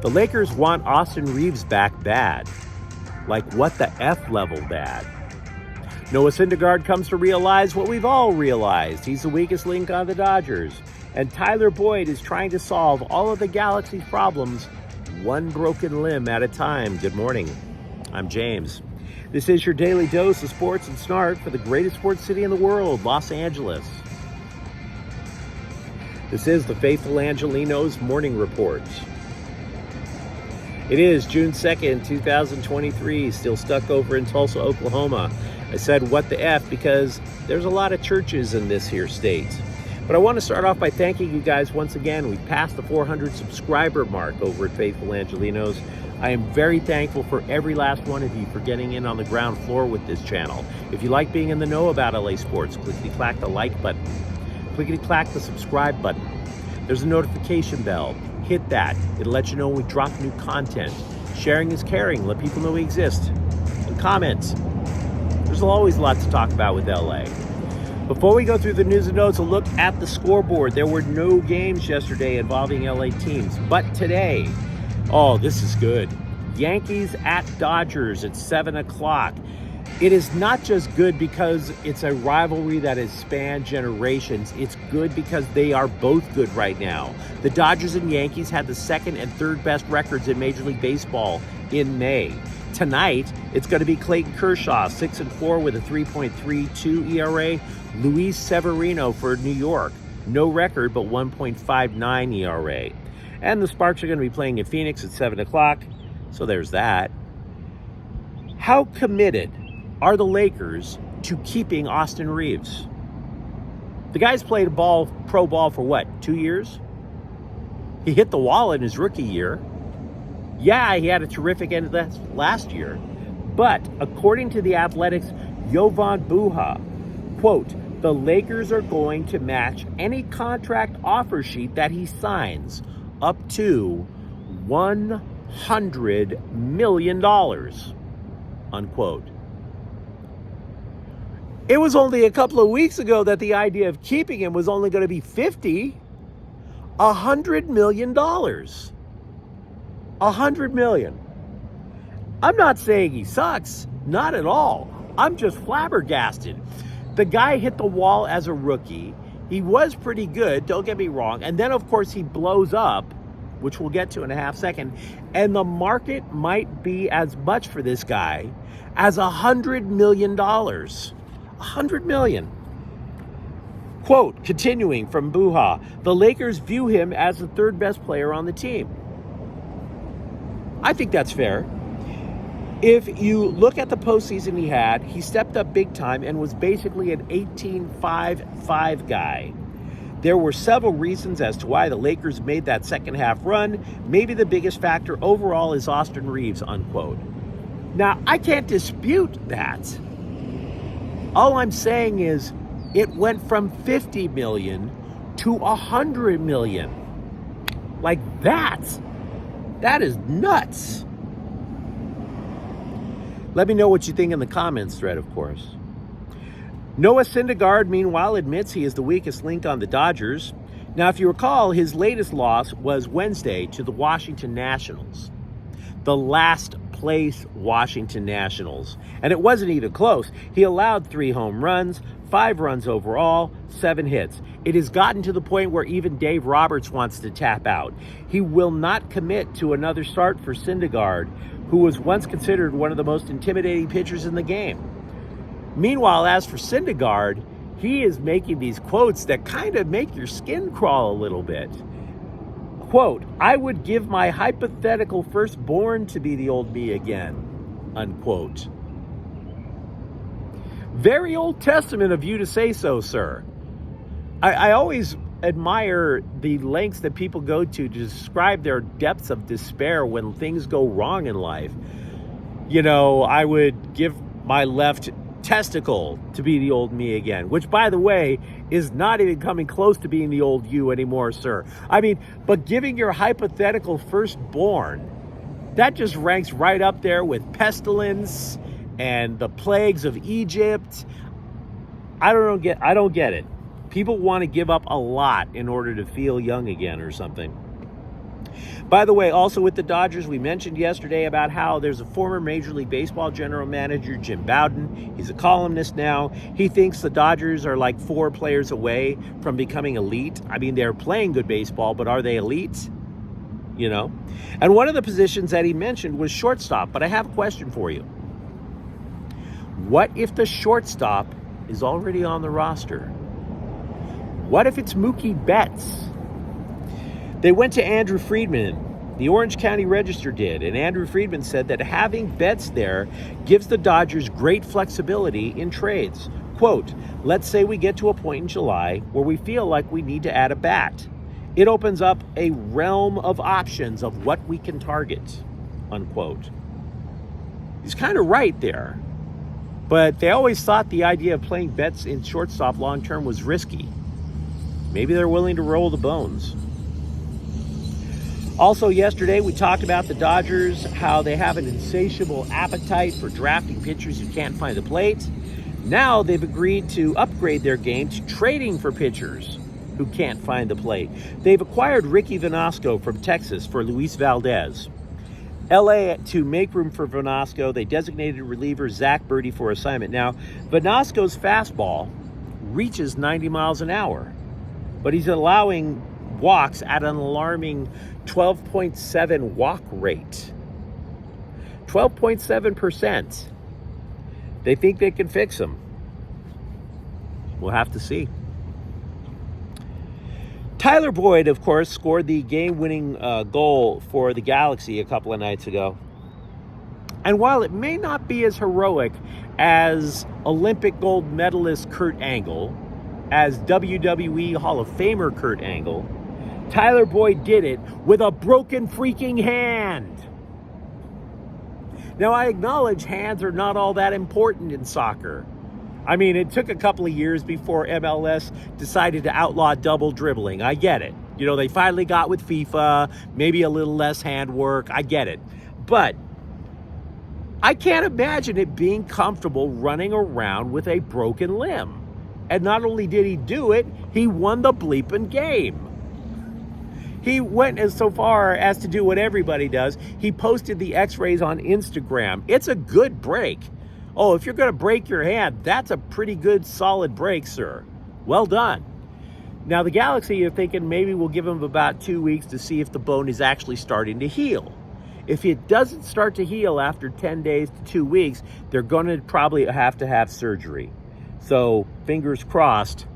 The Lakers want Austin Reaves back bad. Like what the F level bad. Noah Syndergaard comes to realize what we've all realized. He's the weakest link on the Dodgers. And Tyler Boyd is trying to solve all of the Galaxy's problems one broken limb at a time. Good morning. I'm James. This is your daily dose of sports and snark for the greatest sports city in the world, Los Angeles. This is the faithful Angelenos Morning Report. It is June 2nd, 2023, still stuck over in Tulsa, Oklahoma. I said, what the F, because there's a lot of churches in this here state. But I want to start off by thanking you guys once again. We've passed the 400 subscriber mark over at Faithful Angelenos. I am very thankful for every last one of you for getting in on the ground floor with this channel. If you like being in the know about LA sports, clickety-clack the like button. Clickety-clack the subscribe button. There's a notification bell. Hit that. It'll let you know when we drop new content. Sharing is caring. Let people know we exist. And comments. There's always lots to talk about with LA. Before we go through the news and notes, a look at the scoreboard. There were no games yesterday involving LA teams. But today, oh, this is good. Yankees at Dodgers at 7 o'clock. It is not just good because it's a rivalry that has spanned generations. It's good because they are both good right now. The Dodgers and Yankees had the second and third best records in Major League Baseball in May. Tonight, it's going to be Clayton Kershaw, 6-4 with a 3.32 ERA. Luis Severino for New York, no record but 1.59 ERA. And the Sparks are going to be playing in Phoenix at 7 o'clock, so there's that. How committed are the Lakers to keeping Austin Reaves? The guy's played pro ball for what, 2 years? He hit the wall in his rookie year. Yeah, he had a terrific end last year. But according to the Athletics' Jovan Buha, quote, the Lakers are going to match any contract offer sheet that he signs up to $100 million, unquote. It was only a couple of weeks ago that the idea of keeping him was only going to be $100 million. $100 million. I'm not saying he sucks, not at all. I'm just flabbergasted. The guy hit the wall as a rookie. He was pretty good, don't get me wrong. And then, of course, he blows up, which we'll get to in a half second. And the market might be as much for this guy as $100 million. $100 million. Quote, continuing from Buha, the Lakers view him as the third best player on the team. I think that's fair. If you look at the postseason he stepped up big time and was basically an 18-5-5 guy. There were several reasons as to why the Lakers made that second half run. Maybe the biggest factor overall is Austin Reaves, unquote. Now, I can't dispute that. All I'm saying is it went from $50 million to $100 million. Like that. That is nuts. Let me know what you think in the comments thread, of course. Noah Syndergaard, meanwhile, admits he is the weakest link on the Dodgers. Now, if you recall, his latest loss was Wednesday to the Washington Nationals. The last place Washington Nationals. And it wasn't even close. He allowed 3 home runs, 5 runs overall, 7 hits. It has gotten to the point where even Dave Roberts wants to tap out. He will not commit to another start for Syndergaard, who was once considered one of the most intimidating pitchers in the game. Meanwhile, as for Syndergaard, he is making these quotes that kind of make your skin crawl a little bit. Quote, I would give my hypothetical firstborn to be the old me again, unquote. Very Old Testament of you to say so, sir. I always admire the lengths that people go to describe their depths of despair when things go wrong in life. You know, I would give my left testicle to be the old me again, which, by the way, is not even coming close to being the old you anymore, sir. I mean, but giving your hypothetical firstborn, that just ranks right up there with pestilence and the plagues of Egypt. I don't get it. People want to give up a lot in order to feel young again or something. By the way, also with the Dodgers, we mentioned yesterday about how there's a former Major League Baseball general manager, Jim Bowden. He's a columnist now. He thinks the Dodgers are like 4 players away from becoming elite. I mean, they're playing good baseball, but are they elite? You know? And one of the positions that he mentioned was shortstop, but I have a question for you. What if the shortstop is already on the roster? What if it's Mookie Betts? They went to Andrew Friedman, the Orange County Register did, and Andrew Friedman said that having Betts there gives the Dodgers great flexibility in trades. Quote, let's say we get to a point in July where we feel like we need to add a bat. It opens up a realm of options of what we can target, unquote. He's kind of right there, but they always thought the idea of playing Betts in shortstop long-term was risky. Maybe they're willing to roll the bones. Also yesterday, we talked about the Dodgers, how they have an insatiable appetite for drafting pitchers who can't find the plate. Now they've agreed to upgrade their game to trading for pitchers who can't find the plate. They've acquired Ricky Venasco from Texas for Luis Valdez. LA, to make room for Venasco, they designated reliever Zach Birdie for assignment. Now, Venasco's fastball reaches 90 miles an hour, but he's allowing walks at an alarming 12.7 walk rate. 12.7%. They think they can fix him. We'll have to see. Tyler Boyd, of course, scored the game-winning goal for the Galaxy a couple of nights ago. And while it may not be as heroic as Olympic gold medalist Kurt Angle, as WWE Hall of Famer Kurt Angle, Tyler Boyd did it with a broken freaking hand. Now, I acknowledge hands are not all that important in soccer. I mean, it took a couple of years before MLS decided to outlaw double dribbling. I get it. You know, they finally got with FIFA, maybe a little less handwork. I get it. But I can't imagine it being comfortable running around with a broken limb. And not only did he do it, he won the bleeping game. He went as so far as to do what everybody does. He posted the x-rays on Instagram. It's a good break. Oh, if you're going to break your hand, that's a pretty good, solid break, sir. Well done. Now, the Galaxy are thinking maybe we'll give him about 2 weeks to see if the bone is actually starting to heal. If it doesn't start to heal after 10 days to 2 weeks, they're going to probably have to have surgery. So, fingers crossed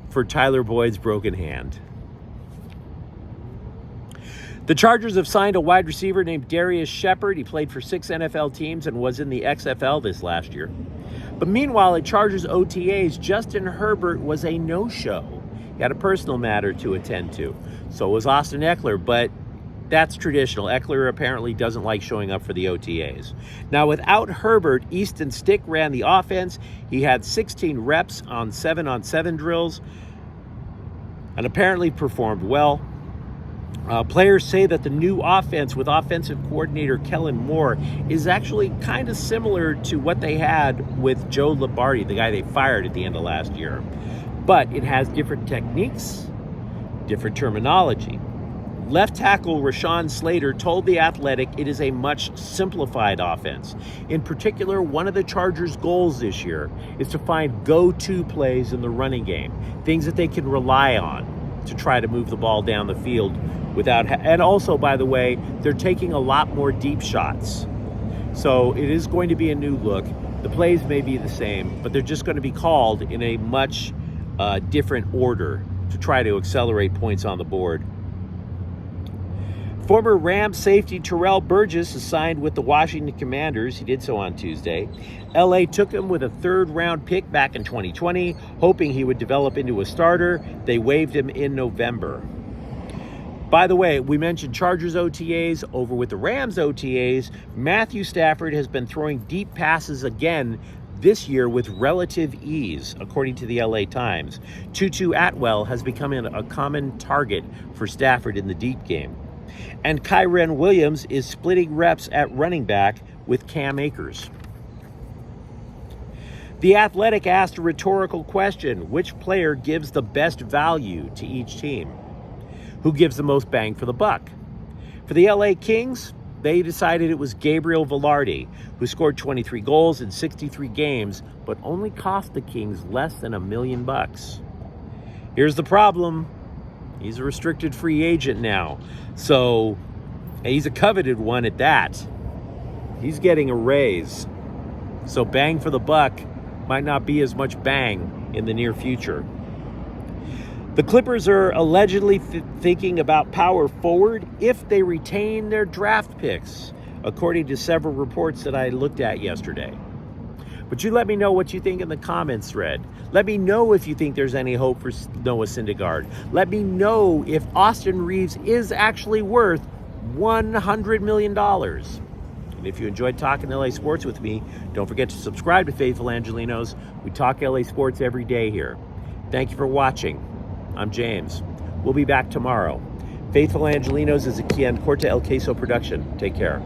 for Tyler Boyd's broken hand. The Chargers have signed a wide receiver named Darius Shepard. He played for 6 NFL teams and was in the XFL this last year. But meanwhile, at Chargers OTAs, Justin Herbert was a no-show. He had a personal matter to attend to. So was Austin Eckler, but that's traditional. Eckler apparently doesn't like showing up for the OTAs. Now, without Herbert, Easton Stick ran the offense. He had 16 reps on 7-on-7 drills and apparently performed well. Players say that the new offense with offensive coordinator Kellen Moore is actually kind of similar to what they had with Joe Lombardi, the guy they fired at the end of last year. But it has different techniques, different terminology. Left tackle Rashawn Slater told The Athletic it is a much simplified offense. In particular, one of the Chargers' goals this year is to find go-to plays in the running game, things that they can rely on to try to move the ball down the field without, and also, by the way, they're taking a lot more deep shots. So it is going to be a new look. The plays may be the same, but they're just going to be called in a much different order to try to accelerate points on the board. Former Rams safety Terrell Burgess is signed with the Washington Commanders. He did so on Tuesday. LA took him with a third-round pick back in 2020, hoping he would develop into a starter. They waived him in November. By the way, we mentioned Chargers OTAs. Over with the Rams OTAs, Matthew Stafford has been throwing deep passes again this year with relative ease, according to the LA Times. Tutu Atwell has become a common target for Stafford in the deep game. And Kyren Williams is splitting reps at running back with Cam Akers. The Athletic asked a rhetorical question: which player gives the best value to each team? Who gives the most bang for the buck? For the LA Kings, they decided it was Gabriel Velarde, who scored 23 goals in 63 games, but only cost the Kings less than $1 million. Here's the problem. He's a restricted free agent now. So he's a coveted one at that. He's getting a raise. So bang for the buck might not be as much bang in the near future. The Clippers are allegedly thinking about power forward if they retain their draft picks, according to several reports that I looked at yesterday. But you let me know what you think in the comments thread. Let me know if you think there's any hope for Noah Syndergaard. Let me know if Austin Reaves is actually worth $100 million. And if you enjoyed talking LA sports with me, don't forget to subscribe to Faithful Angelenos. We talk LA sports every day here. Thank you for watching. I'm James. We'll be back tomorrow. Faithful Angelenos is a Kian Corte El Queso production. Take care.